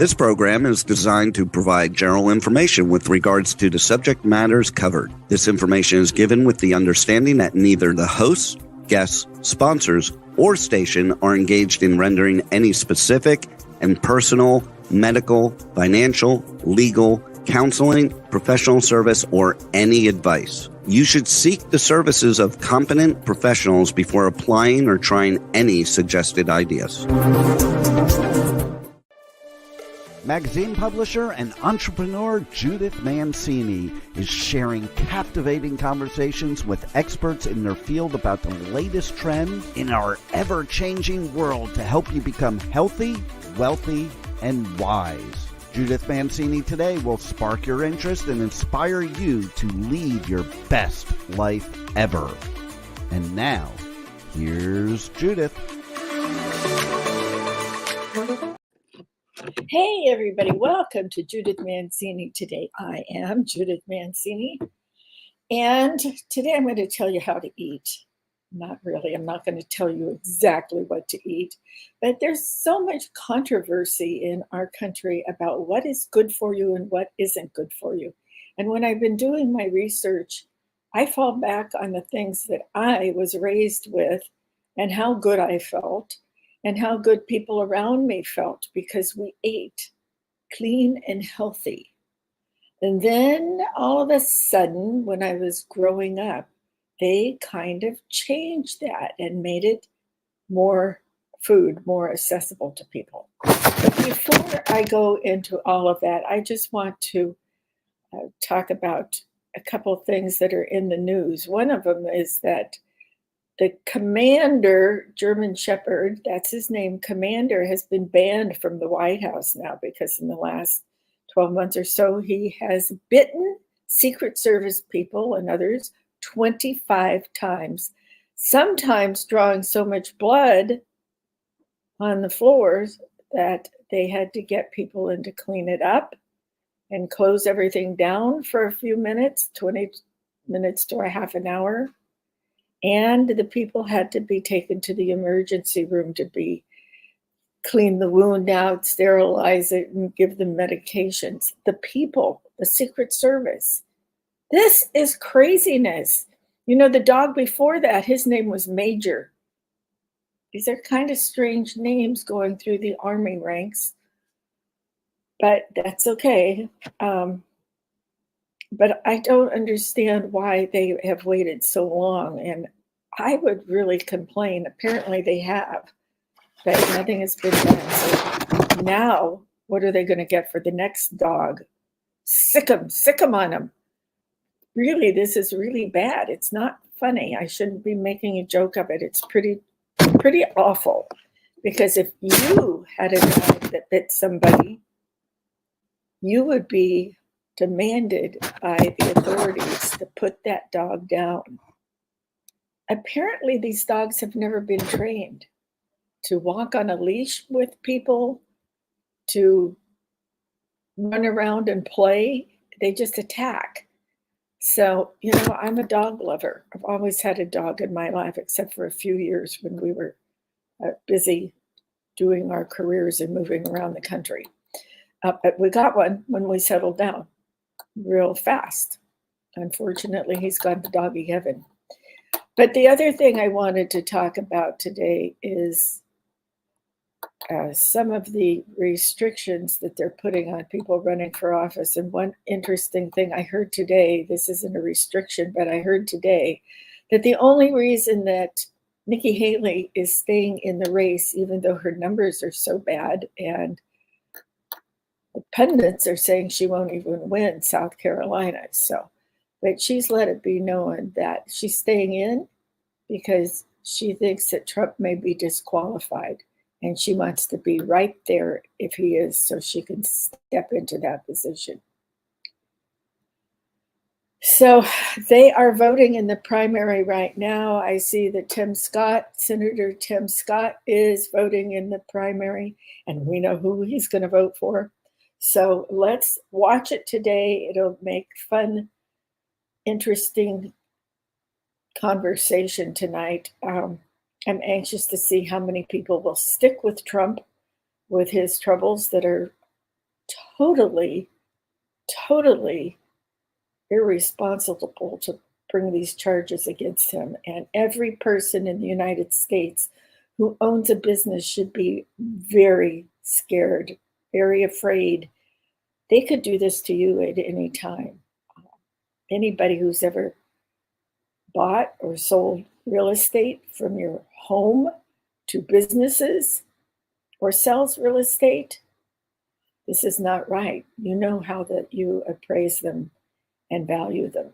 This program is designed to provide general information with regards to the subject matters covered. This information is given with the understanding that neither the hosts, guests, sponsors, or station are engaged in rendering any specific and personal, medical, financial, legal, counseling, professional service, or any advice. You should seek the services of competent professionals before applying or trying any suggested ideas. Magazine publisher and entrepreneur Judith Mancini is sharing captivating conversations with experts in their field about the latest trends in our ever-changing world to help you become healthy, wealthy, and wise. Judith Mancini Today will spark your interest and inspire you to lead your best life ever. And now, here's Judith. Hey everybody, welcome to Judith Mancini Today. I am Judith Mancini, and today I'm going to tell you how to eat. Not really, I'm not going to tell you exactly what to eat, but there's so much controversy in our country about what is good for you and what isn't good for you. And when I've been doing my research, I fall back on the things that I was raised with and how good I felt and how good people around me felt because we ate clean and healthy. And then all of a sudden, when I was growing up, they kind of changed that and made it more food, more accessible to people. But before I go into all of that, I just want to talk about a couple of things that are in the news. One of them is that the Commander, German Shepherd, that's his name, Commander, has been banned from the White House now because in the last 12 months or so, he has bitten Secret Service people and others 25 times, sometimes drawing so much blood on the floors that they had to get people in to clean it up and close everything down for a few minutes, 20 minutes to a half an hour. And the people had to be taken to the emergency room to be clean the wound out, sterilize it, and give them medications. The people, the Secret Service. This is craziness. You know, the dog before that, his name was Major. These are kind of strange names going through the Army ranks, but that's okay. But I don't understand why they have waited so long. And I would really complain. Apparently they have, but nothing has been done. So now, what are they going to get for the next dog? Sick 'em on them. Really, this is really bad. It's not funny. I shouldn't be making a joke of it. It's pretty awful. Because if you had a dog that bit somebody, you would be demanded by the authorities to put that dog down. Apparently, these dogs have never been trained to walk on a leash with people, to run around and play. They just attack. So, you know, I'm a dog lover. I've always had a dog in my life, except for a few years when we were busy doing our careers and moving around the country. But we got one when we settled down real fast. Unfortunately, he's gone to doggy heaven. But the other thing I wanted to talk about today is some of the restrictions that they're putting on people running for office. And one interesting thing I heard today, this isn't a restriction, but I heard today that the only reason that Nikki Haley is staying in the race, even though her numbers are so bad, and the pundits are saying she won't even win South Carolina. So, but she's let it be known that she's staying in because she thinks that Trump may be disqualified. And she wants to be right there if he is, so she can step into that position. So they are voting in the primary right now. I see that Senator Tim Scott is voting in the primary, and we know who he's going to vote for. So let's watch it today. It'll make fun, interesting conversation tonight. I'm anxious to see how many people will stick with Trump with his troubles that are totally, totally irresponsible to bring these charges against him. And every person in the United States who owns a business should be very scared, very afraid. They could do this to you at any time. Anybody who's ever bought or sold real estate, from your home to businesses, or sells real estate, this is not right. You know how that you appraise them and value them.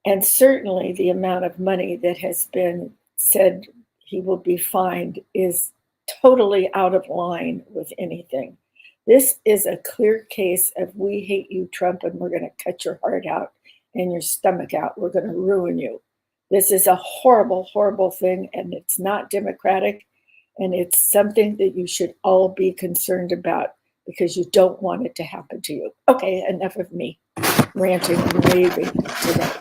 And certainly the amount of money that has been said he will be fined is totally out of line with anything. This is a clear case of we hate you, Trump, and we're going to cut your heart out and your stomach out. We're going to ruin you. This is a horrible, horrible thing, and it's not democratic, and it's something that you should all be concerned about because you don't want it to happen to you. Okay, enough of me ranting and raving today.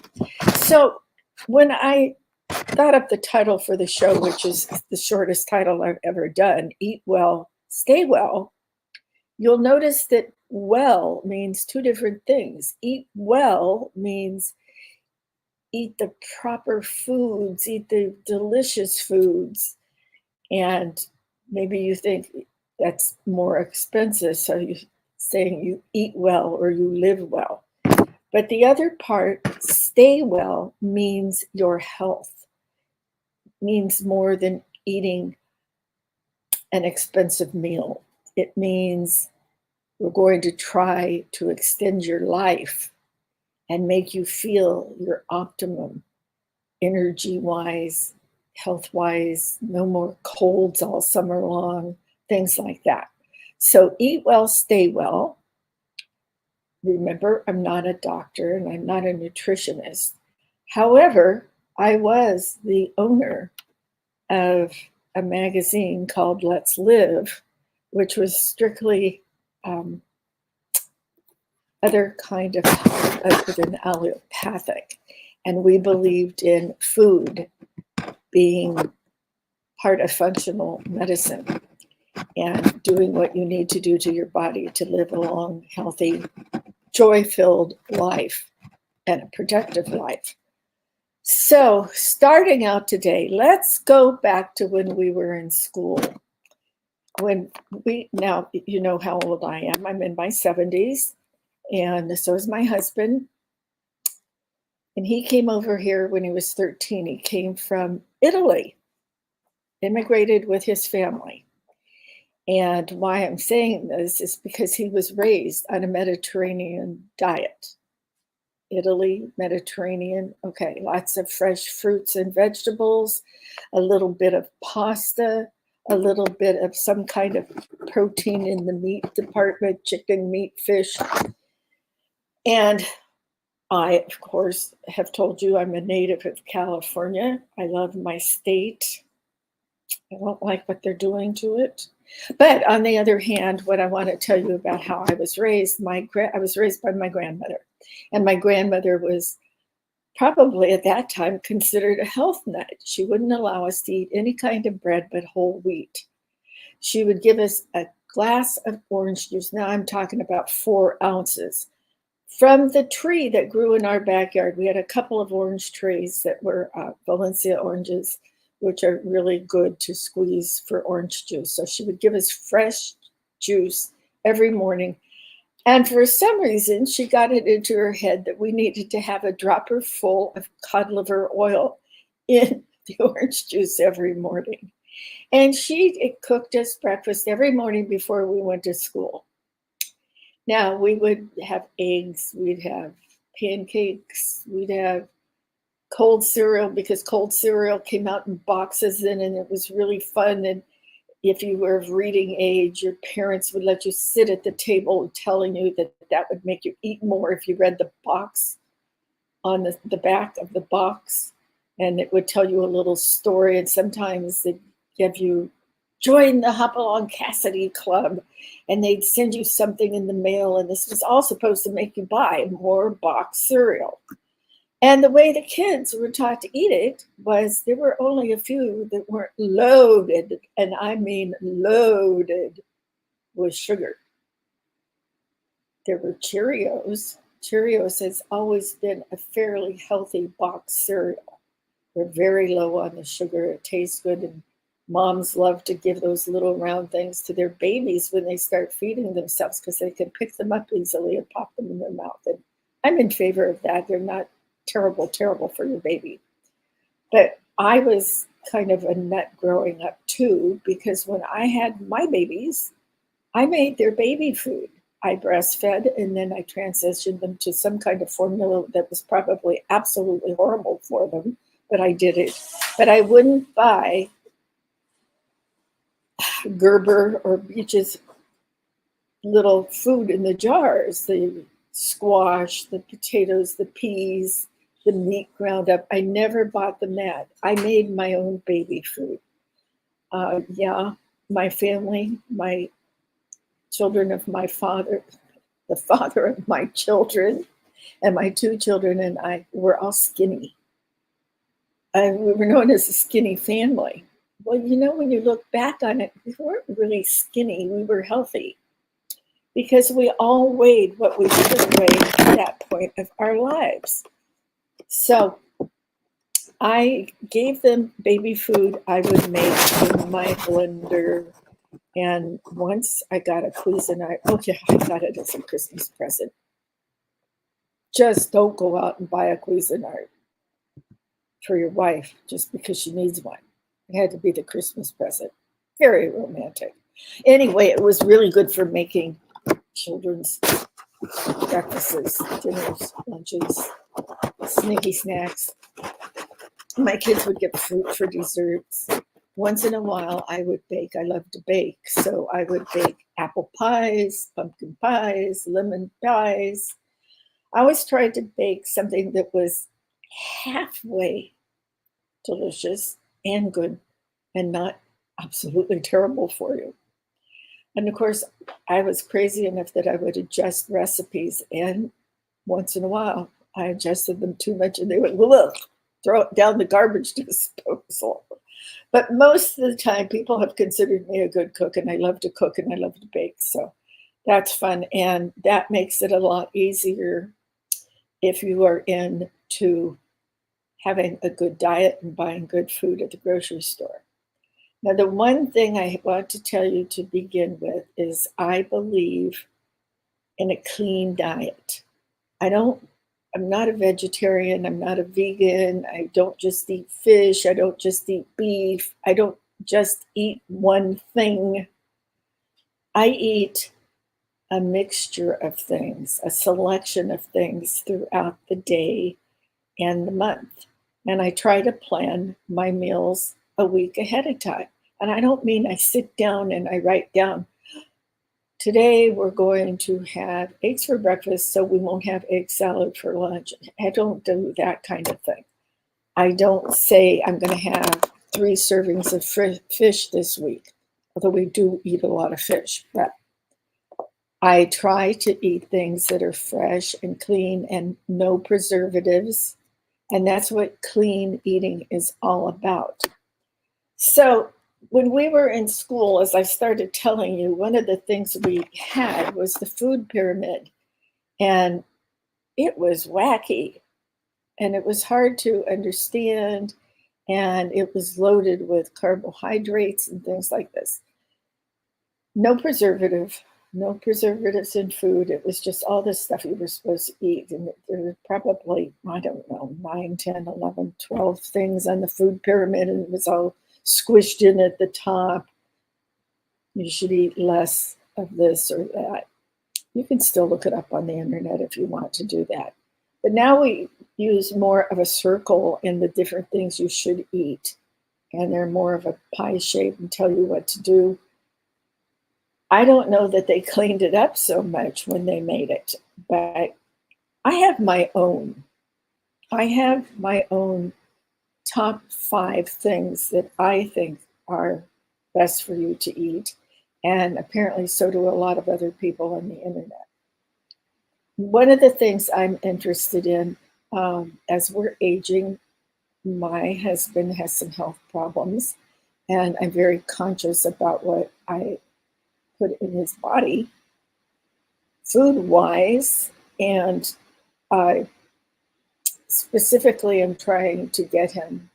So when I thought up the title for the show, which is the shortest title I've ever done, Eat Well, Stay Well, you'll notice that well means two different things. Eat well means eat the proper foods, eat the delicious foods. And maybe you think that's more expensive, so you're saying you eat well or you live well. But the other part, stay well, means your health. Means more than eating an expensive meal. It means we're going to try to extend your life and make you feel your optimum, energy-wise, health-wise, no more colds all summer long, things like that. So eat well, stay well. Remember, I'm not a doctor and I'm not a nutritionist. However, I was the owner of a magazine called Let's Live, which was strictly other kind of other than allopathic. And we believed in food being part of functional medicine and doing what you need to do to your body to live a long, healthy, joy-filled life and a productive life. So starting out today, let's go back to when we were in school. Now you know how old I am. I'm in my 70s, and so is my husband. And he came over here when he was 13. He came from Italy, immigrated with his family. And why I'm saying this is because he was raised on a Mediterranean diet. Italy, Mediterranean, okay, lots of fresh fruits and vegetables, a little bit of pasta, a little bit of some kind of protein in the meat department, chicken, meat, fish. And I, of course, have told you I'm a native of California. I love my state. I don't like what they're doing to it. But on the other hand, what I want to tell you about how I was raised, I was raised by my grandmother. And my grandmother was probably at that time considered a health nut. She wouldn't allow us to eat any kind of bread but whole wheat. She would give us a glass of orange juice. Now I'm talking about 4 ounces from the tree that grew in our backyard. We had a couple of orange trees that were Valencia oranges, which are really good to squeeze for orange juice. So she would give us fresh juice every morning. And for some reason, she got it into her head that we needed to have a dropper full of cod liver oil in the orange juice every morning. And she cooked us breakfast every morning before we went to school. Now, we would have eggs, we'd have pancakes, we'd have cold cereal, because cold cereal came out in boxes then, and it was really fun. And if you were of reading age, your parents would let you sit at the table telling you that that would make you eat more if you read the box on the back of the box, and it would tell you a little story. And sometimes they'd give you, join the Hopalong Cassidy Club, and they'd send you something in the mail, and this was all supposed to make you buy more box cereal. And the way the kids were taught to eat it was there were only a few that weren't loaded, and I mean loaded with sugar. there were Cheerios. Cheerios has always been a fairly healthy box cereal. They're very low on the sugar. It tastes good, and moms love to give those little round things to their babies when they start feeding themselves because they can pick them up easily and pop them in their mouth. And I'm in favor of that. They're not terrible for your baby. But I was kind of a nut growing up too, because when I had my babies, I made their baby food. I breastfed and then I transitioned them to some kind of formula that was probably absolutely horrible for them, but I did it. But I wouldn't buy Gerber or Beach's little food in the jars, the squash, the potatoes, the peas, the meat ground up. I never bought them that. I made my own baby food. My family, my children of my father, the father of my children, and my two children and I were all skinny. We were known as a skinny family. Well, when you look back on it, we weren't really skinny. We were healthy because we all weighed what we should have weighed at that point of our lives. So I gave them baby food I would make in my blender. And once I got a Cuisinart, I got it as a Christmas present. Just don't go out and buy a Cuisinart for your wife just because she needs one. It had to be the Christmas present. Very romantic. Anyway, it was really good for making children's breakfasts, dinners, lunches, sneaky snacks. My kids would get fruit for desserts. Once in a while, I would bake. I love to bake. So I would bake apple pies, pumpkin pies, lemon pies. I always tried to bake something that was halfway delicious and good and not absolutely terrible for you. And of course, I was crazy enough that I would adjust recipes. And once in a while, I adjusted them too much and they would throw it down the garbage disposal. But most of the time, people have considered me a good cook, and I love to cook and I love to bake. So that's fun. And that makes it a lot easier if you are into having a good diet and buying good food at the grocery store. Now, the one thing I want to tell you to begin with is I believe in a clean diet. I'm not a vegetarian. I'm not a vegan. I don't just eat fish. I don't just eat beef. I don't just eat one thing. I eat a mixture of things, a selection of things throughout the day and the month. And I try to plan my meals a week ahead of time. And I don't mean I sit down and I write down, today we're going to have eggs for breakfast, so we won't have egg salad for lunch. I don't do that kind of thing. I don't say I'm going to have 3 servings of fish this week, although we do eat a lot of fish. But I try to eat things that are fresh and clean and no preservatives. And that's what clean eating is all about. So when we were in school, as I started telling you, one of the things we had was the food pyramid. And it was wacky. And it was hard to understand. And it was loaded with carbohydrates and things like this. No preservatives in food. It was just all this stuff you were supposed to eat. And there were probably, 9, 10, 11, 12 things on the food pyramid. And it was all squished in at the top. You should eat less of this or that. You can still look it up on the internet if you want to do that. But now we use more of a circle in the different things you should eat. And they're more of a pie shape and tell you what to do. I don't know that they cleaned it up so much when they made it, but I have my own. I have my own top 5 things that I think are best for you to eat. And apparently so do a lot of other people on the internet. One of the things I'm interested in, as we're aging, my husband has some health problems, and I'm very conscious about what I put in his body. food-wise, and I specifically am trying to get him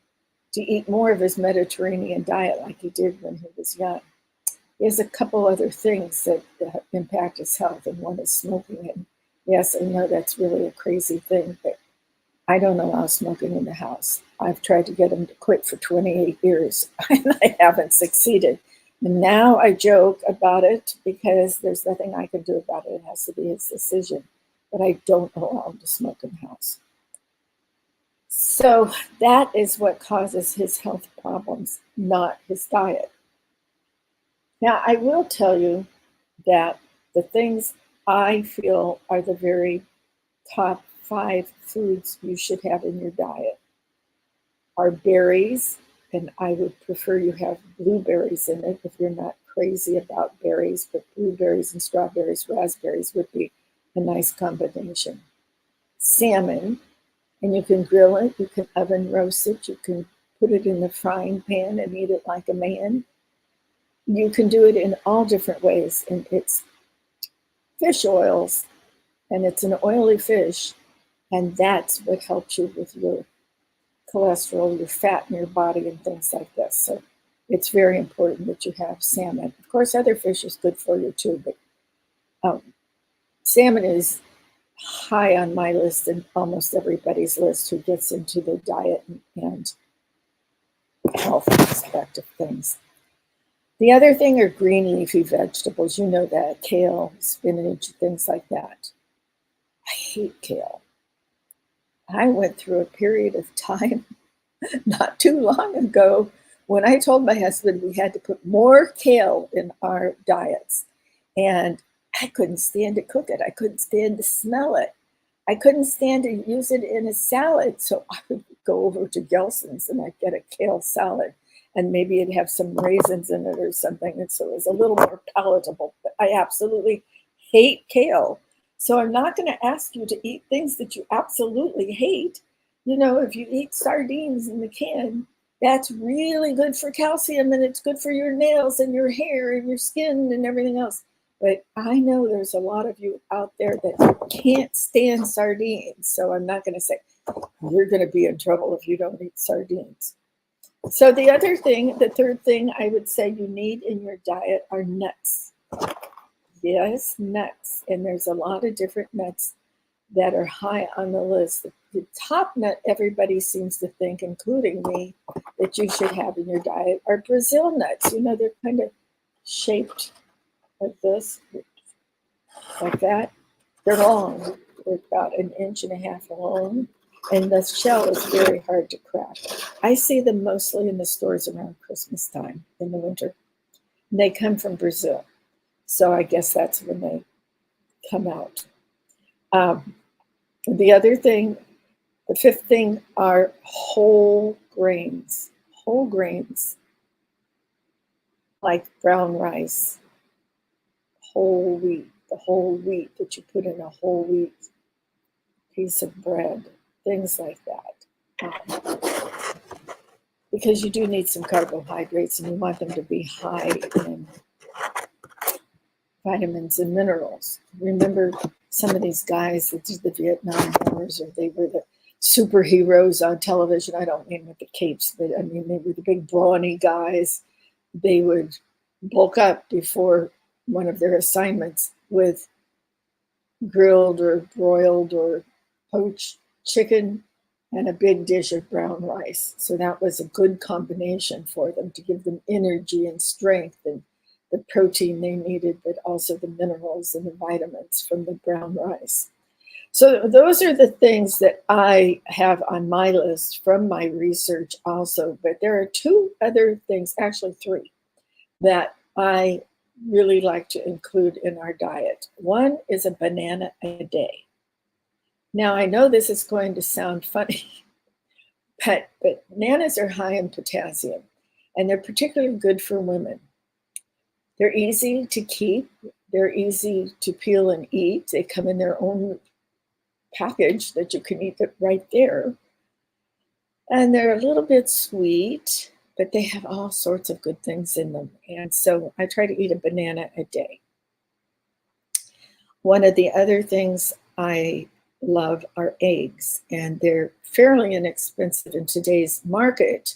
to eat more of his Mediterranean diet like he did when he was young. He has a couple other things that impact his health, and one is smoking. And yes, I know that's really a crazy thing, but I don't allow smoking in the house. I've tried to get him to quit for 28 years, and I haven't succeeded. And now I joke about it because there's nothing I can do about it. It has to be his decision. But I don't allow him to smoke in the house. So that is what causes his health problems, not his diet. Now, I will tell you that the things I feel are the very top 5 foods you should have in your diet are berries, and I would prefer you have blueberries in it if you're not crazy about berries, but blueberries and strawberries, raspberries would be a nice combination. Salmon, and you can grill it, you can oven roast it, you can put it in the frying pan and eat it like a man. You can do it in all different ways, and it's fish oils, and it's an oily fish, and that's what helps you with your cholesterol, your fat in your body, and things like this. So it's very important that you have salmon. Of course, other fish is good for you too, but salmon is high on my list and almost everybody's list who gets into the diet and health aspect of things. The other thing are green leafy vegetables. You know that, kale, spinach, things like that. I hate kale. I went through a period of time not too long ago when I told my husband we had to put more kale in our diets. And I couldn't stand to cook it. I couldn't stand to smell it. I couldn't stand to use it in a salad. So I would go over to Gelson's and I'd get a kale salad. And maybe it'd have some raisins in it or something. And so it was a little more palatable. But I absolutely hate kale. So I'm not going to ask you to eat things that you absolutely hate. You know, if you eat sardines in the can, that's really good for calcium and it's good for your nails and your hair and your skin and everything else. But I know there's a lot of you out there that can't stand sardines. So I'm not going to say, you're going to be in trouble if you don't eat sardines. So the other thing, the third thing I would say you need in your diet are nuts. Yes, nuts. And there's a lot of different nuts that are high on the list. The top nut everybody seems to think, including me, that you should have in your diet are Brazil nuts. You know, they're kind of shaped like this, like that. They're long. They're about 1.5 inches long. And the shell is very hard to crack. I see them mostly in the stores around Christmas time in the winter. And they come from Brazil. So I guess that's when they come out. The other thing, the fifth thing are whole grains. Whole grains, like brown rice, whole wheat, the whole wheat that you put in a whole wheat piece of bread, things like that. Because you do need some carbohydrates and you want them to be high in vitamins and minerals. Remember some of these guys that did the Vietnam Wars, or they were the superheroes on television. I don't mean with the capes, but I mean they were the big brawny guys. They would bulk up before one of their assignments with grilled or broiled or poached chicken and a big dish of brown rice. So that was a good combination for them to give them energy and strength and the protein they needed, but also the minerals and the vitamins from the brown rice. So those are the things that I have on my list from my research also. But there are 2 other things, actually 3, that I really like to include in our diet. One is a banana a day. Now, I know this is going to sound funny, but bananas are high in potassium, and they're particularly good for women. They're easy to keep. They're easy to peel and eat. They come in their own package that you can eat it right there. And they're a little bit sweet, but they have all sorts of good things in them. And so I try to eat a banana a day. One of the other things I love are eggs, and they're fairly inexpensive in today's market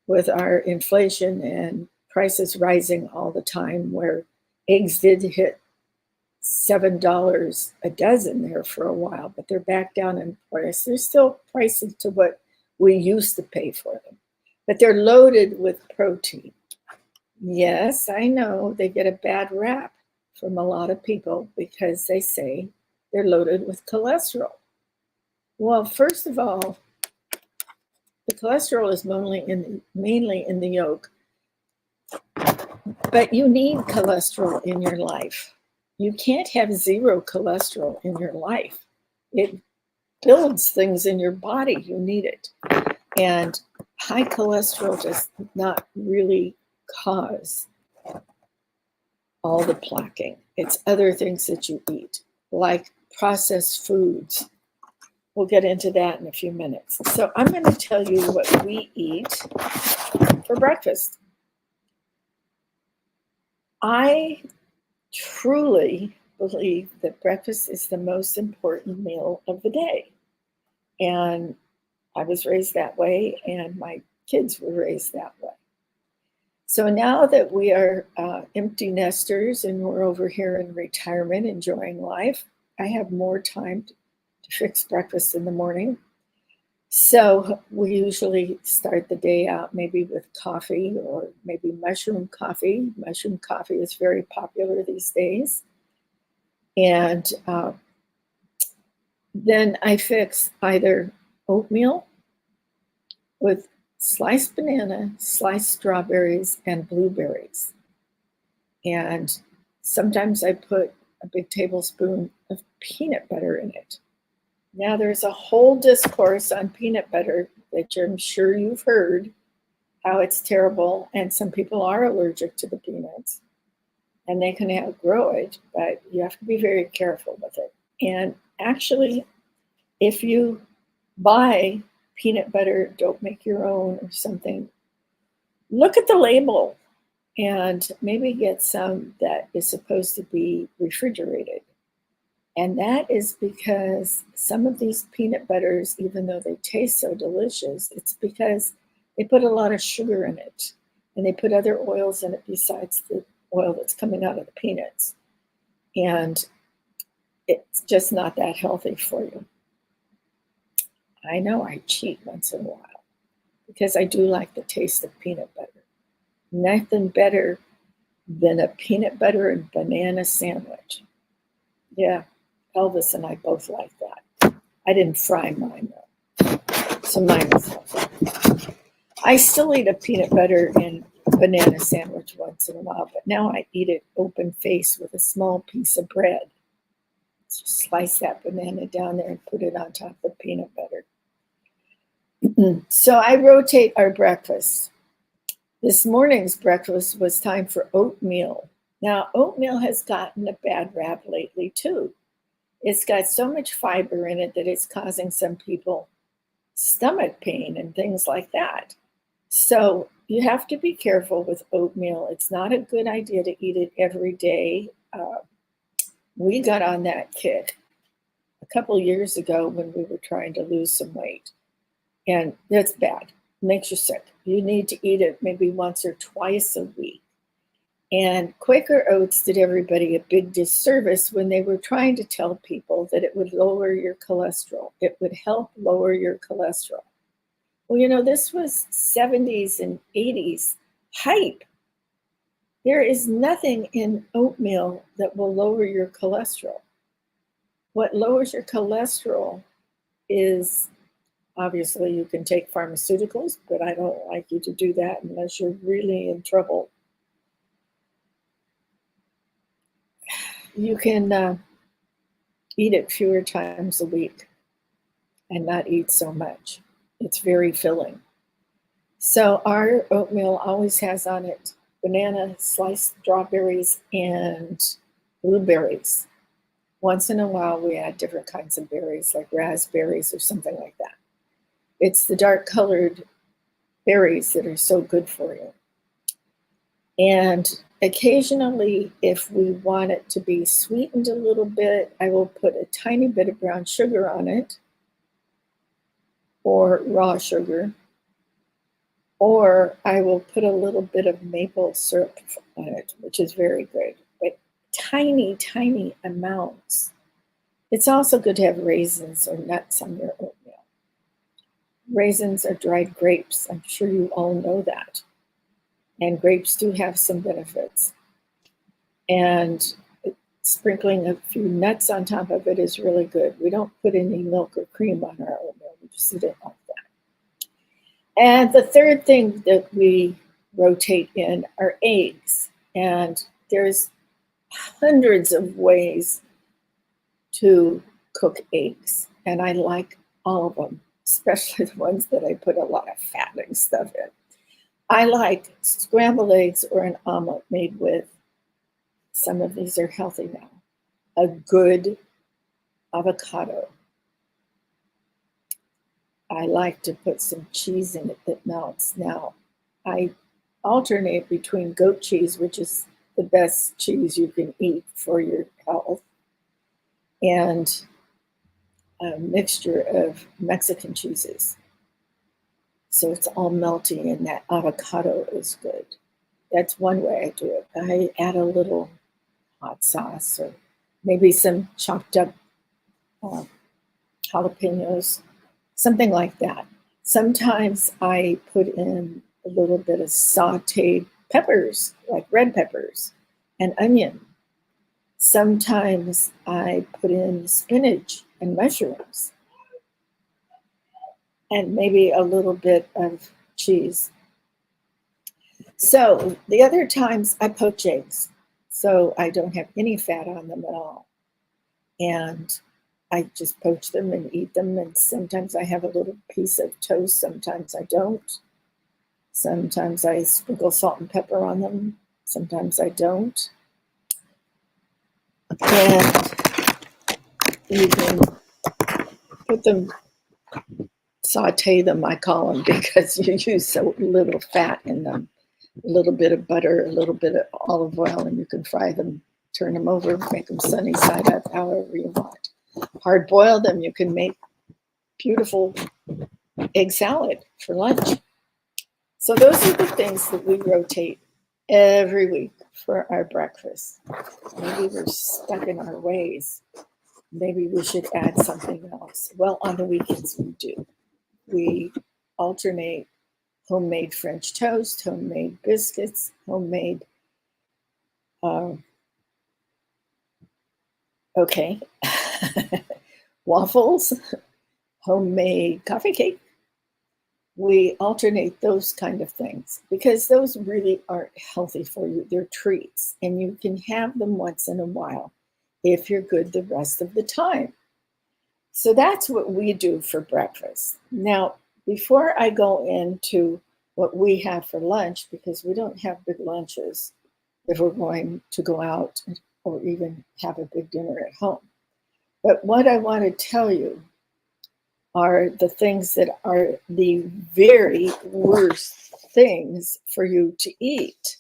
with our inflation and prices rising all the time, where eggs did hit $7 a dozen there for a while, but they're back down in price. They're still pricey to what we used to pay for them, but they're loaded with protein. Yes, I know they get a bad rap from a lot of people because they say they're loaded with cholesterol. Well, first of all, the cholesterol is mainly in the yolk, but you need cholesterol in your life. You can't have zero cholesterol in your life. It builds things in your body. You need it. And high cholesterol does not really cause all the plaquing. It's other things that you eat, like processed foods. We'll get into that in a few minutes. So I'm going to tell you what we eat for breakfast. I truly believe that breakfast is the most important meal of the day. And I was raised that way, and my kids were raised that way. So now that we are empty nesters and we're over here in retirement enjoying life, I have more time to fix breakfast in the morning. So we usually start the day out maybe with coffee or maybe mushroom coffee. Mushroom coffee is very popular these days. And then I fix either oatmeal with sliced banana, sliced strawberries, and blueberries. And sometimes I put a big tablespoon of peanut butter in it. Now, there's a whole discourse on peanut butter that I'm sure you've heard, how it's terrible, and some people are allergic to the peanuts, and they can outgrow it, but you have to be very careful with it. And actually, if you buy peanut butter, don't make your own or something, look at the label and maybe get some that is supposed to be refrigerated. And that is because some of these peanut butters, even though they taste so delicious, it's because they put a lot of sugar in it and they put other oils in it besides the oil that's coming out of the peanuts. And it's just not that healthy for you. I know I cheat once in a while because I do like the taste of peanut butter. Nothing better than a peanut butter and banana sandwich. Yeah, Elvis and I both like that. I didn't fry mine though, so mine was healthy. I still eat a peanut butter and banana sandwich once in a while, but now I eat it open face with a small piece of bread. Just slice that banana down there and put it on top of the peanut butter. So I rotate our breakfast. This morning's breakfast was time for oatmeal. Now, oatmeal has gotten a bad rap lately too. It's got so much fiber in it that it's causing some people stomach pain and things like that. So you have to be careful with oatmeal. It's not a good idea to eat it every day. We got on that kick a couple years ago when we were trying to lose some weight. And that's bad. It makes you sick. You need to eat it maybe once or twice a week. And Quaker Oats did everybody a big disservice when they were trying to tell people that it would lower your cholesterol. It would help lower your cholesterol. Well, you know, this was 70s and 80s hype. There is nothing in oatmeal that will lower your cholesterol. What lowers your cholesterol is, obviously, you can take pharmaceuticals, but I don't like you to do that unless you're really in trouble. You can eat it fewer times a week and not eat so much. It's very filling. So our oatmeal always has on it banana, sliced strawberries, and blueberries. Once in a while, we add different kinds of berries, like raspberries or something like that. It's the dark colored berries that are so good for you. And occasionally, if we want it to be sweetened a little bit, I will put a tiny bit of brown sugar on it, or raw sugar, or I will put a little bit of maple syrup on it, which is very good, but tiny, tiny amounts. It's also good to have raisins or nuts on your oatmeal. Raisins are dried grapes. I'm sure you all know that. And grapes do have some benefits. And sprinkling a few nuts on top of it is really good. We don't put any milk or cream on our oatmeal. We just eat it like that. And the third thing that we rotate in are eggs. And there's hundreds of ways to cook eggs. And I like all of them, especially the ones that I put a lot of fat and stuff in. I like scrambled eggs or an omelet made with, some of these are healthy now, a good avocado. I like to put some cheese in it that melts. Now, I alternate between goat cheese, which is the best cheese you can eat for your health, and a mixture of Mexican cheeses. So it's all melty and that avocado is good. That's one way I do it. I add a little hot sauce or maybe some chopped up jalapenos, something like that. Sometimes I put in a little bit of sauteed peppers, like red peppers and onion. Sometimes I put in spinach and mushrooms and maybe a little bit of cheese. So the other times I poach eggs, so I don't have any fat on them at all. And I just poach them and eat them. And sometimes I have a little piece of toast. Sometimes I don't. Sometimes I sprinkle salt and pepper on them. Sometimes I don't. And you can put them, saute them, I call them, because you use so little fat in them. A little bit of butter, a little bit of olive oil, and you can fry them, turn them over, make them sunny side up, however you want. Hard boil them, you can make beautiful egg salad for lunch. So those are the things that we rotate every week for our breakfast. Maybe we're stuck in our ways. Maybe we should add something else. Well, on the weekends we do. We alternate homemade French toast, homemade biscuits, homemade, waffles, homemade coffee cake. We alternate those kind of things because those really aren't healthy for you. They're treats, and you can have them once in a while if you're good the rest of the time. So that's what we do for breakfast. Now, before I go into what we have for lunch, because we don't have big lunches if we're going to go out or even have a big dinner at home. But what I want to tell you are the things that are the very worst things for you to eat.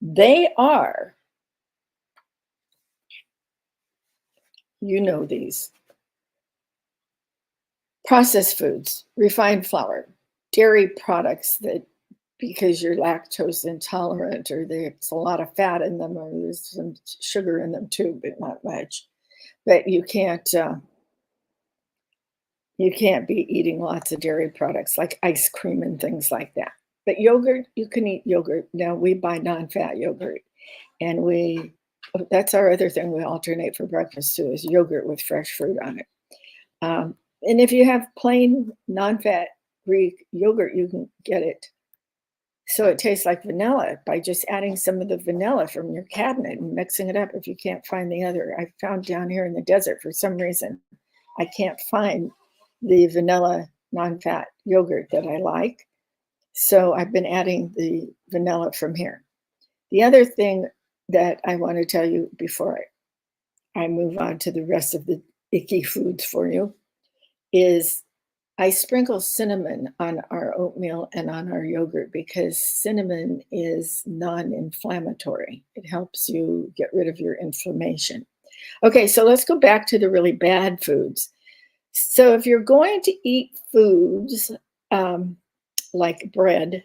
They are, you know these, processed foods, refined flour, dairy products that because you're lactose intolerant or there's a lot of fat in them or there's some sugar in them too, but not much. But you can't be eating lots of dairy products like ice cream and things like that. But yogurt, you can eat yogurt. Now we buy non-fat yogurt, and that's our other thing we alternate for breakfast too, is yogurt with fresh fruit on it. And if you have plain non-fat Greek yogurt, you can get it so it tastes like vanilla by just adding some of the vanilla from your cabinet and mixing it up if you can't find the other. I found down here in the desert, for some reason, I can't find the vanilla non-fat yogurt that I like. So I've been adding the vanilla from here. The other thing that I want to tell you before I move on to the rest of the icky foods for you is I sprinkle cinnamon on our oatmeal and on our yogurt because cinnamon is non-inflammatory. It helps you get rid of your inflammation. Okay, so let's go back to the really bad foods. So if you're going to eat foods like bread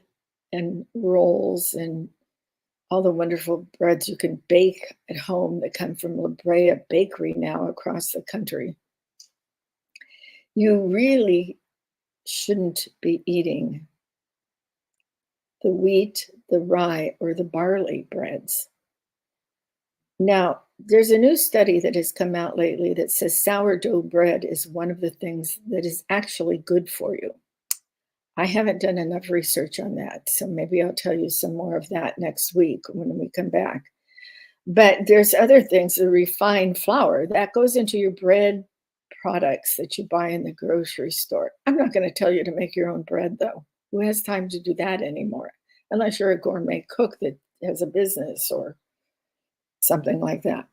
and rolls and all the wonderful breads you can bake at home that come from La Brea Bakery now across the country, you really shouldn't be eating the wheat, the rye, or the barley breads. Now, there's a new study that has come out lately that says sourdough bread is one of the things that is actually good for you. I haven't done enough research on that, so maybe I'll tell you some more of that next week when we come back. But there's other things, the refined flour, that goes into your bread products that you buy in the grocery store. I'm not going to tell you to make your own bread, though. Who has time to do that anymore? Unless you're a gourmet cook that has a business or something like that.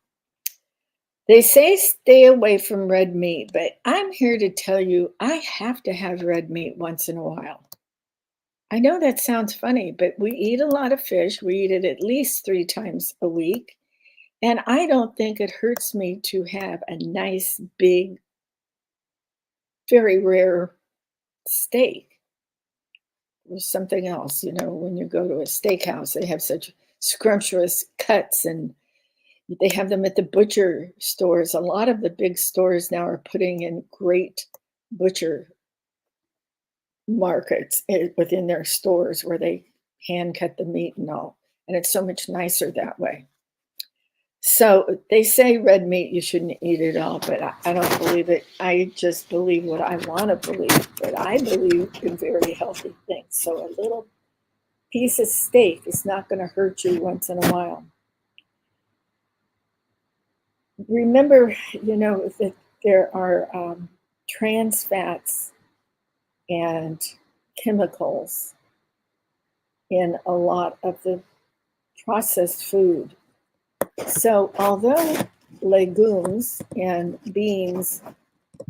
They say stay away from red meat, but I'm here to tell you I have to have red meat once in a while. I know that sounds funny, but we eat a lot of fish. We eat it at least 3 times a week. And I don't think it hurts me to have a nice, big, very rare steak or something else. You know, when you go to a steakhouse, they have such scrumptious cuts and they have them at the butcher stores. A lot of the big stores now are putting in great butcher markets within their stores where they hand cut the meat and all. And it's so much nicer that way. So they say red meat, you shouldn't eat it all, but I don't believe it. I just believe what I want to believe, but I believe in very healthy things. So a little piece of steak is not going to hurt you once in a while. Remember, you know, that there are trans fats and chemicals in a lot of the processed food. So although legumes and beans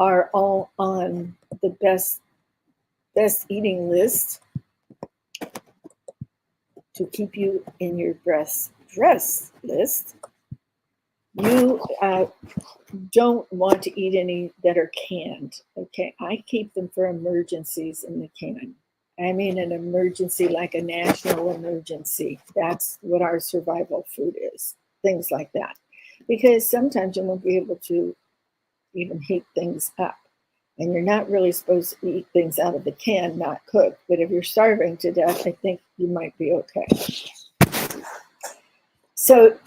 are all on the best eating list to keep you in your dress list, you don't want to eat any that are canned. Okay, I keep them for emergencies in the can. I mean an emergency like a national emergency. That's what our survival food is. Things like that. Because sometimes you won't be able to even heat things up. And you're not really supposed to eat things out of the can, not cooked. But if you're starving to death, I think you might be okay. So,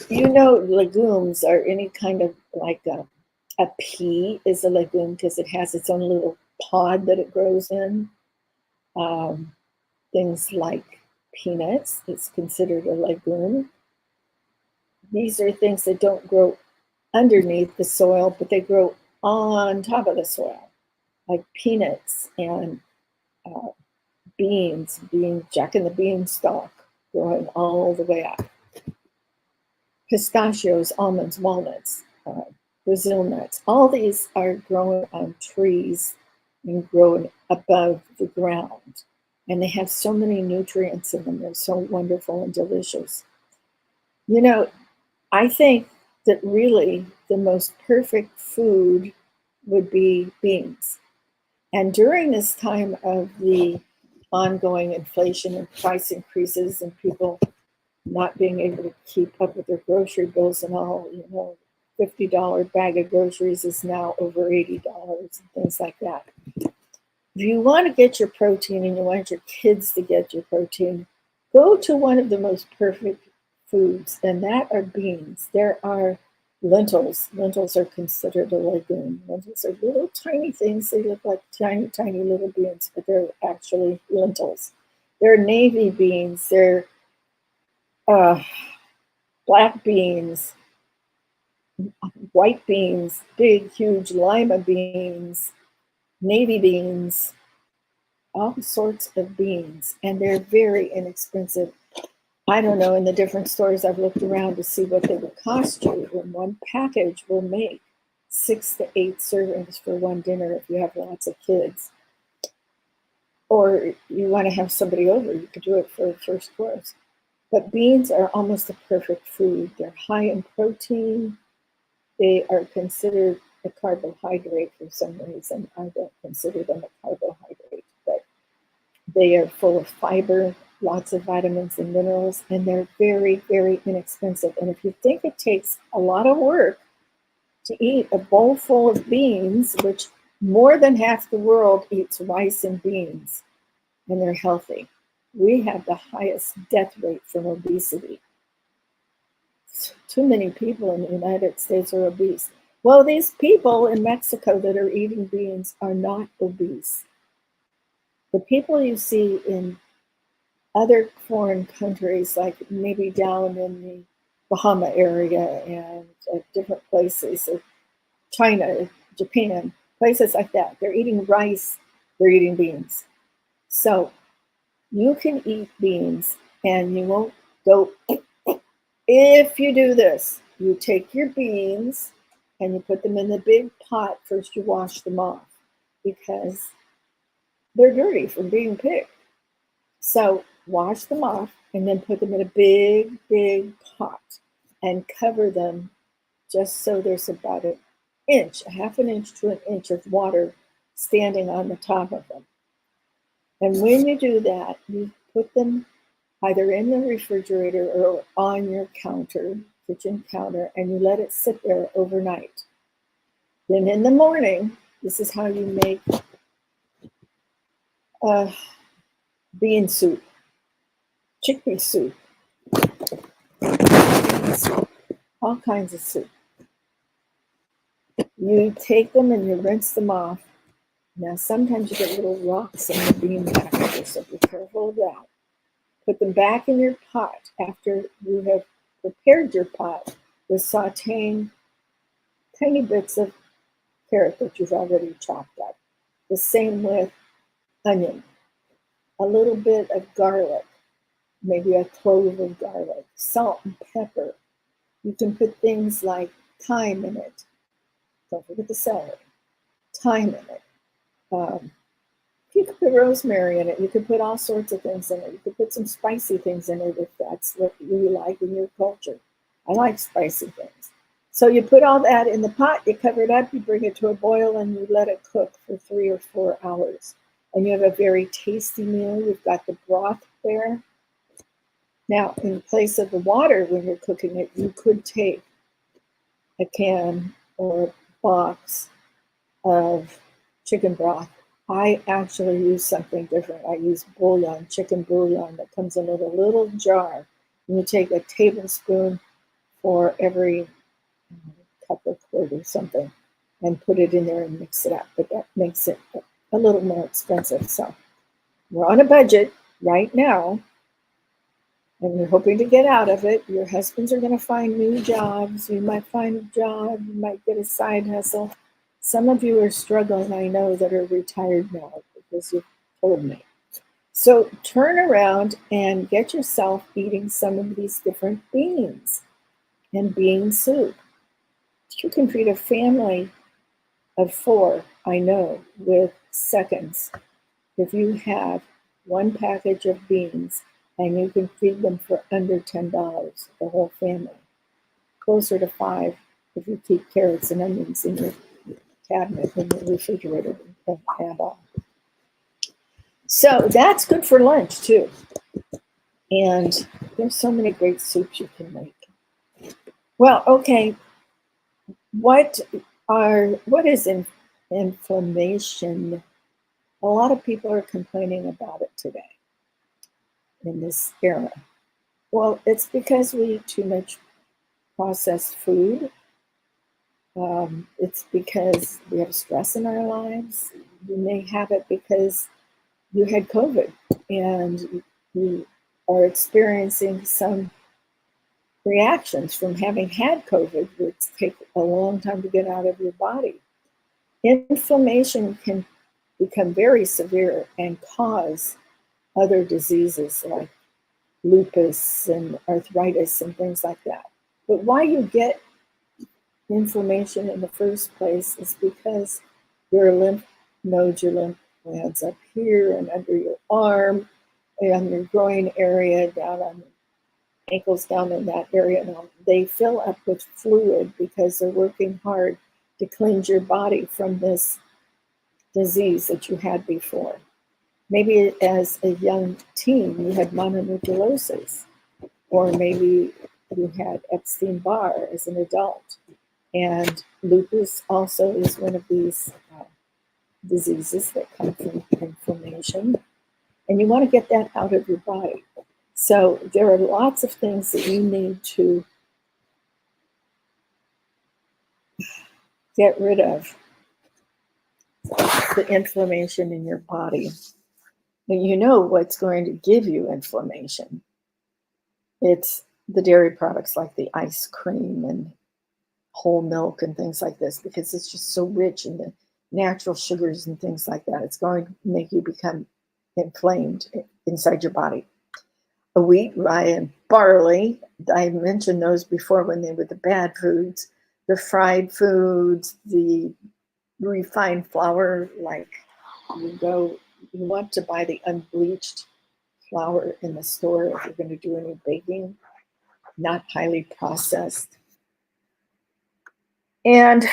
you know, legumes are any kind of like a pea is a legume because it has its own little pod that it grows in. Things like peanuts, it's considered a legume. These are things that don't grow underneath the soil, but they grow on top of the soil, like peanuts and beans, Jack and the Beanstalk, growing all the way up. Pistachios, almonds, walnuts, Brazil nuts, all these are growing on trees and growing above the ground. And they have so many nutrients in them. They're so wonderful and delicious. You know, I think that really the most perfect food would be beans. And during this time of the ongoing inflation and price increases and people not being able to keep up with their grocery bills and all, you know, $50 bag of groceries is now over $80 and things like that. If you want to get your protein and you want your kids to get your protein, go to one of the most perfect foods, and that are beans. There are lentils. Lentils are considered a legume. Lentils are little tiny things. They look like tiny, tiny little beans, but they're actually lentils. There are navy beans. There are black beans, white beans, big, huge lima beans, navy beans, all sorts of beans, and they're very inexpensive. I don't know, in the different stores I've looked around to see what they would cost you, and one package will make 6 to 8 servings for one dinner if you have lots of kids. or you want to have somebody over, you could do it for the first course. But beans are almost the perfect food. They're high in protein. They are considered a carbohydrate for some reason. I don't consider them a carbohydrate, but they are full of fiber, lots of vitamins and minerals, and they're very, very inexpensive. And if you think it takes a lot of work to eat a bowl full of beans, which more than half the world eats rice and beans, and they're healthy. We have the highest death rate from obesity. Too many people in the United States are obese. Well, these people in Mexico that are eating beans are not obese. The people you see in other foreign countries, like maybe down in the Bahama area and different places, China, Japan, places like that, they're eating rice, they're eating beans. So you can eat beans and you won't go. If you do this, you take your beans and you put them in the big pot. First, you wash them off because they're dirty from being picked. So wash them off and then put them in a big, big pot and cover them just so there's about an inch, a half an inch to an inch of water standing on the top of them. And when you do that, you put them either in the refrigerator or on your counter, kitchen counter, and you let it sit there overnight. Then in the morning, this is how you make bean soup, chickpea soup, all kinds of soup. You take them and you rinse them off. Now, sometimes you get little rocks in the bean package, so be careful of that. Put them back in your pot after you have prepared your pot with sauteing tiny bits of carrot that you've already chopped up. The same with onion, a little bit of garlic, maybe a clove of garlic, salt and pepper. You can put things like thyme in it. Don't forget the celery. Thyme in it. You could put rosemary in it. You could put all sorts of things in it. You could put some spicy things in it if that's what you like in your culture. I like spicy things. So you put all that in the pot, you cover it up, you bring it to a boil, and you let it cook for 3 or 4 hours. And you have a very tasty meal. You've got the broth there. Now, in place of the water when you're cooking it, you could take a can or a box of chicken broth. I actually use something different. I use bouillon, chicken bouillon that comes in a little jar. And you take a tablespoon for every cup or quart or something and put it in there and mix it up. But that makes it a little more expensive. So we're on a budget right now and you're hoping to get out of it. Your husbands are going to find new jobs. You might find a job. You might get a side hustle. Some of you are struggling, I know, that are retired now because you've told me. So turn around and get yourself eating some of these different beans and bean soup. You can feed a family of 4, I know, with seconds. If you have 1 package of beans and you can feed them for under $10, the whole family. Closer to 5 if you keep carrots and onions in your cabinet in the refrigerator and add on. So that's good for lunch too. And there's so many great soups you can make. Well, okay. What is inflammation? A lot of people are complaining about it today in this era. Well, it's because we eat too much processed food. It's because we have stress in our lives. You may have it because you had COVID and you are experiencing some reactions from having had COVID, which take a long time to get out of your body. Inflammation can become very severe and cause other diseases like lupus and arthritis and things like that. But why you get inflammation in the first place is because your lymph nodes, your glands up here and under your arm and your groin area, down on the ankles, down in that area. Now, they fill up with fluid because they're working hard to cleanse your body from this disease that you had before. Maybe as a young teen, you had mononucleosis, or maybe you had Epstein-Barr as an adult. And lupus also is one of these diseases that come from inflammation. And you want to get that out of your body. So there are lots of things that you need to get rid of the inflammation in your body. And you know what's going to give you inflammation. It's the dairy products like the ice cream and whole milk and things like this, because it's just so rich in the natural sugars and things like that. It's going to make you become inflamed inside your body. Wheat, rye, and barley, I mentioned those before when they were the bad foods. The fried foods, the refined flour, like you want to buy the unbleached flour in the store if you're going to do any baking, not highly processed. And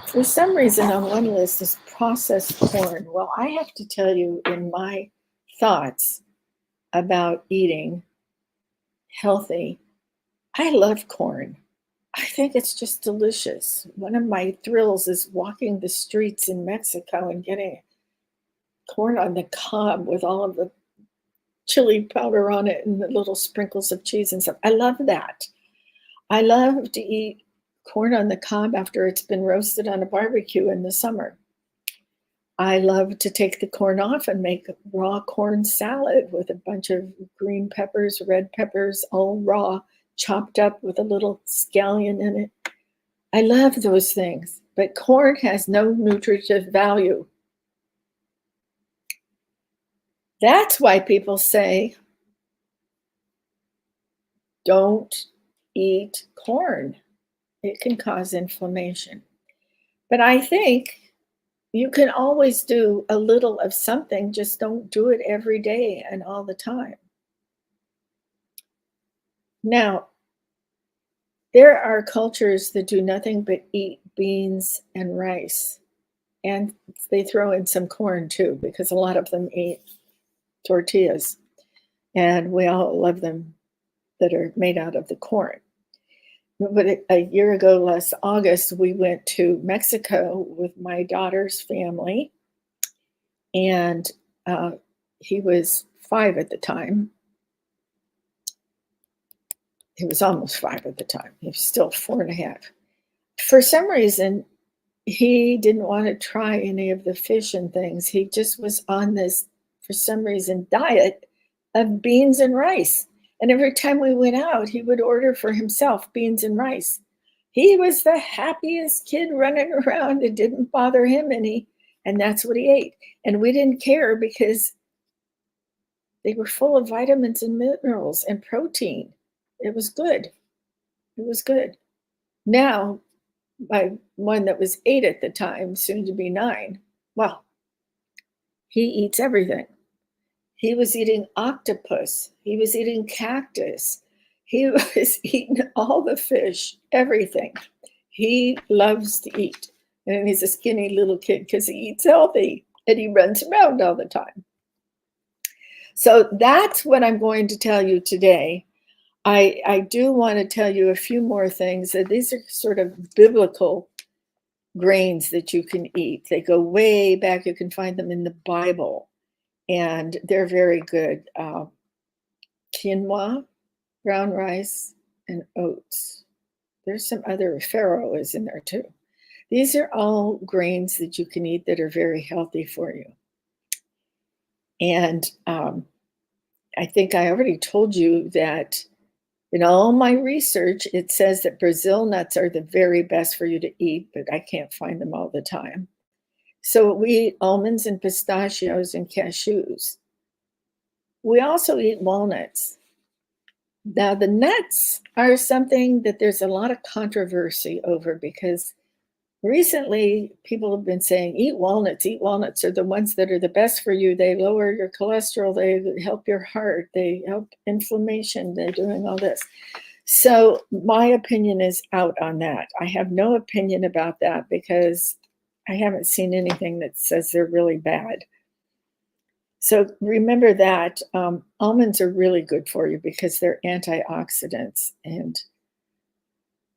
for some reason on one list is processed corn. Well, I have to tell you, in my thoughts about eating healthy, I love corn. I think it's just delicious. One of my thrills is walking the streets in Mexico and getting corn on the cob with all of the chili powder on it and the little sprinkles of cheese and stuff. I love that. I love to eat corn on the cob after it's been roasted on a barbecue in the summer. I love to take the corn off and make raw corn salad with a bunch of green peppers, red peppers, all raw, chopped up with a little scallion in it. I love those things, but corn has no nutritive value. That's why people say, don't eat corn. It can cause inflammation. But I think you can always do a little of something, just don't do it every day and all the time. Now, there are cultures that do nothing but eat beans and rice. And they throw in some corn too, because a lot of them eat tortillas. And we all love them that are made out of the corn. But a year ago, last August, we went to Mexico with my daughter's family. And he was 5 at the time. He was almost 5 at the time. He was still 4.5. For some reason, he didn't want to try any of the fish and things. He just was on this, for some reason, diet of beans and rice. And every time we went out, he would order for himself beans and rice. He was the happiest kid running around. It didn't bother him any. And that's what he ate. And we didn't care because they were full of vitamins and minerals and protein. It was good. It was good. Now, my one that was 8 at the time, soon to be 9, well, he eats everything. He was eating octopus. He was eating cactus. He was eating all the fish, everything. He loves to eat. And he's a skinny little kid because he eats healthy and he runs around all the time. So that's what I'm going to tell you today. I do want to tell you a few more things. These are sort of biblical grains that you can eat. They go way back. You can find them in the Bible, and they're very good. Quinoa, brown rice, and oats. There's some other, farro is in there too. These are all grains that you can eat that are very healthy for you. And I think I already told you that in all my research, it says that Brazil nuts are the very best for you to eat, but I can't find them all the time. So we eat almonds and pistachios and cashews. We also eat walnuts. Now, the nuts are something that there's a lot of controversy over because recently people have been saying, eat walnuts. Eat walnuts are the ones that are the best for you. They lower your cholesterol. They help your heart. They help inflammation. They're doing all this. So my opinion is out on that. I have no opinion about that because I haven't seen anything that says they're really bad. So remember that almonds are really good for you because they're antioxidants and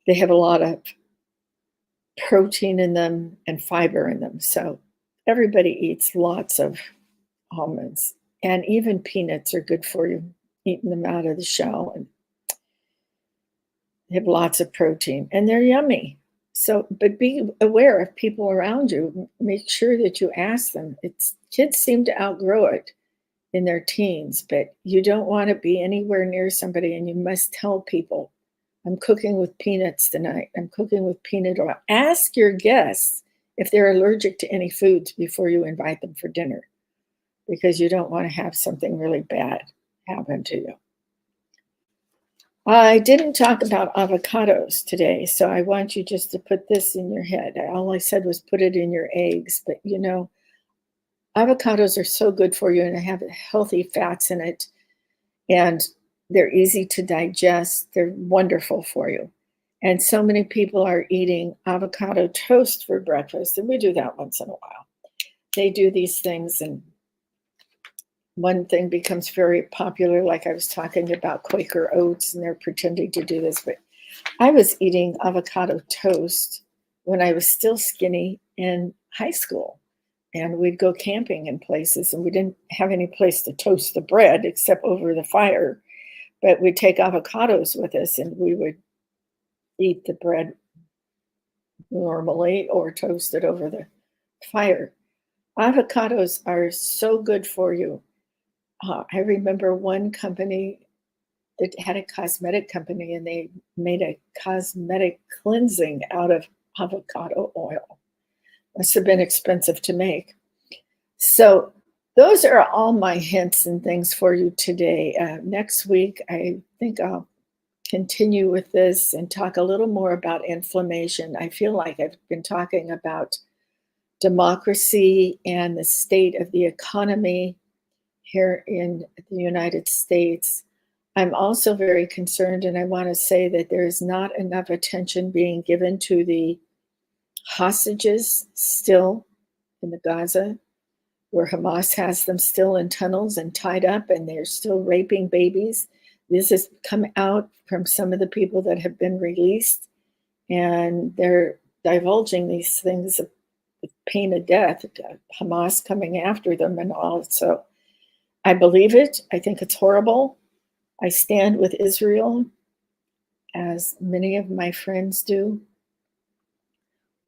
they have a lot of protein in them and fiber in them. So everybody eats lots of almonds, and even peanuts are good for you, eating them out of the shell, and they have lots of protein and they're yummy. So, but be aware of people around you. Make sure that you ask them. Kids seem to outgrow it in their teens, but you don't want to be anywhere near somebody and you must tell people, I'm cooking with peanuts tonight. I'm cooking with peanut oil. Ask your guests if they're allergic to any foods before you invite them for dinner, because you don't want to have something really bad happen to you. I didn't talk about avocados today, so I want you just to put this in your head. All I said was put it in your eggs, but avocados are so good for you and they have healthy fats in it, and they're easy to digest. They're wonderful for you. And so many people are eating avocado toast for breakfast, and we do that once in a while. They do these things, and one thing becomes very popular, like I was talking about Quaker oats, and they're pretending to do this. But I was eating avocado toast when I was still skinny in high school. And we'd go camping in places, and we didn't have any place to toast the bread except over the fire. But we'd take avocados with us, and we would eat the bread normally or toast it over the fire. Avocados are so good for you. I remember one company that had a cosmetic company, and they made a cosmetic cleansing out of avocado oil. Must have been expensive to make. So those are all my hints and things for you today. Next week, I think I'll continue with this and talk a little more about inflammation. I feel like I've been talking about democracy and the state of the economy here in the United States. I'm also very concerned, and I want to say that there is not enough attention being given to the hostages still in the Gaza, where Hamas has them still in tunnels and tied up, and they're still raping babies. This has come out from some of the people that have been released, and they're divulging these things of pain of death, Hamas coming after them and all. So I believe it. I think it's horrible. I stand with Israel, as many of my friends do.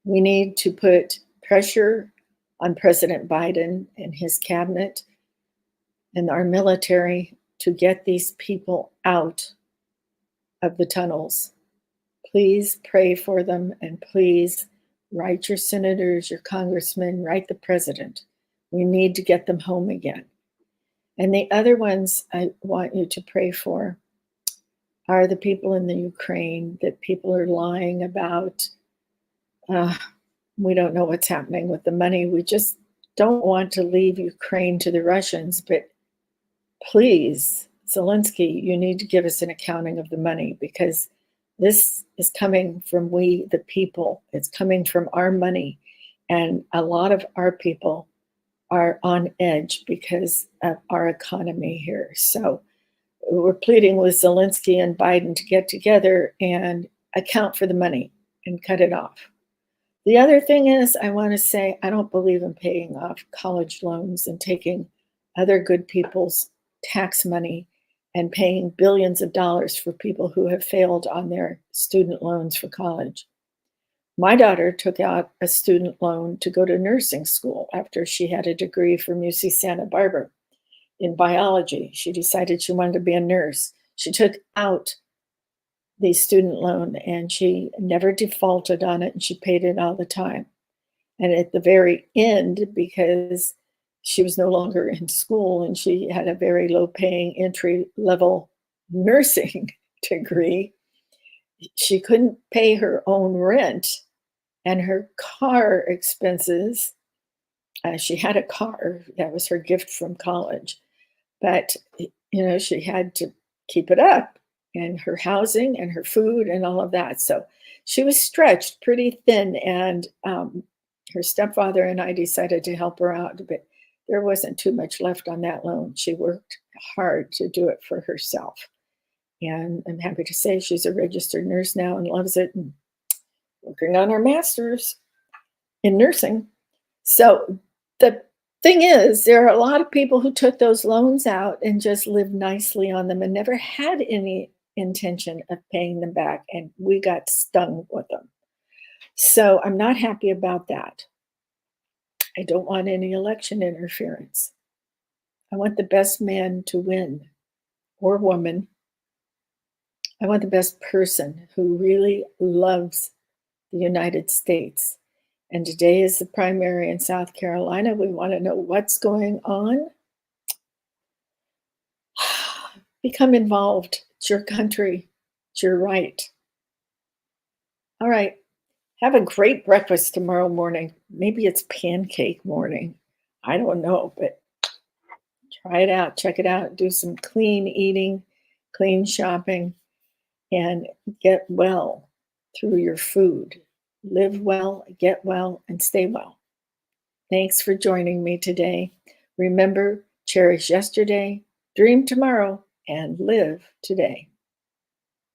We need to put pressure on President Biden and his cabinet and our military to get these people out of the tunnels. Please pray for them, and please write your senators, your congressmen, write the president. We need to get them home again. And the other ones I want you to pray for are the people in the Ukraine that people are lying about. We don't know what's happening with the money. We just don't want to leave Ukraine to the Russians, but please, Zelensky, you need to give us an accounting of the money, because this is coming from we, the people. It's coming from our money. And a lot of our people are on edge because of our economy here. So we're pleading with Zelensky and Biden to get together and account for the money and cut it off. The other thing is, I want to say, I don't believe in paying off college loans and taking other good people's tax money and paying billions of dollars for people who have failed on their student loans for college. My daughter took out a student loan to go to nursing school after she had a degree from UC Santa Barbara in biology. She decided she wanted to be a nurse. She took out the student loan and she never defaulted on it, and she paid it all the time. And at the very end, because she was no longer in school and she had a very low paying entry level nursing degree, she couldn't pay her own rent And her car expenses, she had a car, that was her gift from college, but she had to keep it up, and her housing and her food and all of that. So she was stretched pretty thin, and her stepfather and I decided to help her out, but there wasn't too much left on that loan. She worked hard to do it for herself. And I'm happy to say she's a registered nurse now and loves it, and working on her master's in nursing. So the thing is, there are a lot of people who took those loans out and just lived nicely on them and never had any intention of paying them back. And we got stung with them. So I'm not happy about that. I don't want any election interference. I want the best man to win, or woman. I want the best person who really loves the United States. And today is the primary in South Carolina. We want to know what's going on. Become involved. It's your country. It's your right. All right. Have a great breakfast tomorrow morning. Maybe it's pancake morning. I don't know, but try it out. Check it out. Do some clean eating, clean shopping, and get well through your food. Live well, get well, and stay well. Thanks for joining me today. Remember, cherish yesterday, dream tomorrow, and live today.